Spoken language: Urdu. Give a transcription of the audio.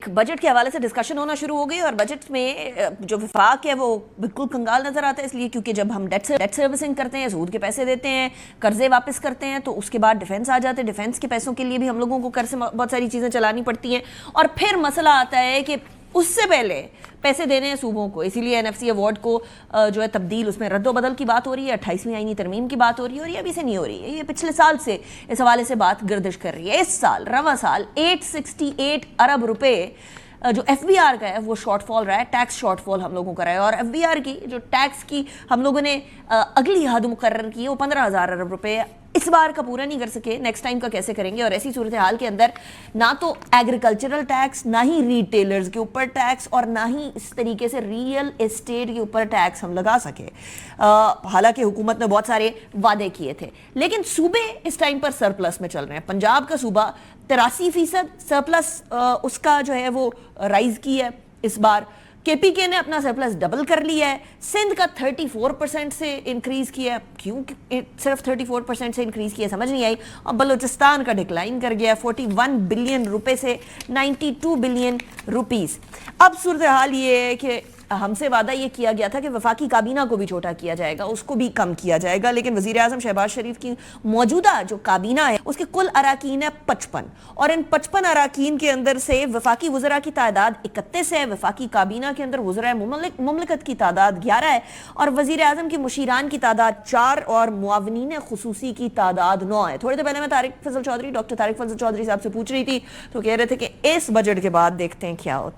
بجٹ کے حوالے سے ڈسکشن ہونا شروع ہو گئی اور بجٹ میں جو وفاق ہے وہ بالکل کنگال نظر آتا ہے، اس لیے کیونکہ جب ہم ڈیٹ سروسنگ کرتے ہیں، سود کے پیسے دیتے ہیں، قرضے واپس کرتے ہیں، تو اس کے بعد ڈیفنس آ جاتے ہیں، ڈیفنس کے پیسوں کے لیے بھی ہم لوگوں کو قرض سے بہت ساری چیزیں چلانی پڑتی ہیں، اور پھر مسئلہ آتا ہے کہ اس سے پہلے پیسے دینے ہیں صوبوں کو، اسی لیے NFC ایوارڈ کو جو ہے تبدیل، اس میں رد و بدل کی بات ہو رہی ہے، 28ویں آئینی ترمیم کی بات ہو رہی ہے، اور یہ ابھی سے نہیں ہو رہی ہے، یہ پچھلے سال سے اس حوالے سے بات گردش کر رہی ہے۔ اس سال رواں سال 868 ارب روپے جو FBR کا ہے وہ شارٹ فال رہا ہے، ٹیکس شارٹ فال ہم لوگوں کا رہا ہے، اور FBR کی جو ٹیکس کی ہم لوگوں نے اگلی حد مقرر کی ہے وہ 15,000 ارب روپے اس بار کا پورا نہیں کر سکے، نیکسٹ ٹائم کا کیسے کریں گے؟ اور ایسی صورتحال کے اندر نہ تو ایگریکلچرل ٹیکس، نہ ہی ریٹیلرز کے اوپر ٹیکس، اور نہ ہی اس طریقے سے ریئل اسٹیٹ کے اوپر ٹیکس ہم لگا سکے، حالانکہ حکومت نے بہت سارے وعدے کیے تھے، لیکن صوبے اس ٹائم پر سرپلس میں چل رہے ہیں۔ پنجاب کا صوبہ 83% سرپلس اس کا جو ہے وہ رائز کی ہے اس بار، KPK نے اپنا سرپلس ڈبل کر لیا ہے، سندھ کا 34% سے انکریز کیا ہے، کیوں صرف 34% سے انکریز کیا سمجھ نہیں آئی، اور بلوچستان کا ڈکلائن کر گیا ہے 41 بلین روپے سے 92 بلین روپیز۔ اب صورتحال یہ ہے کہ ہم سے وعدہ یہ کیا گیا تھا کہ وفاقی کابینہ کو بھی چھوٹا کیا جائے گا، اس کو بھی کم کیا جائے گا، لیکن وزیر اعظم شہباز شریف کی موجودہ جو کابینہ ہے اس کے کل اراکین ہے 55، اور ان 55 اراکین کے اندر سے وفاقی وزراء کی تعداد 31 ہے، وفاقی کابینہ کے اندر وزراء مملکت کی تعداد 11 ہے، اور وزیر اعظم کی مشیران کی تعداد 4 اور معاونین خصوصی کی تعداد 9 ہے۔ تھوڑے دیر پہلے میں ڈاکٹر طارق فضل چودھری صاحب سے پوچھ رہی تھی تو کہہ رہے تھے کہ اس بجٹ کے بعد دیکھتے ہیں کیا ہوتا ہے۔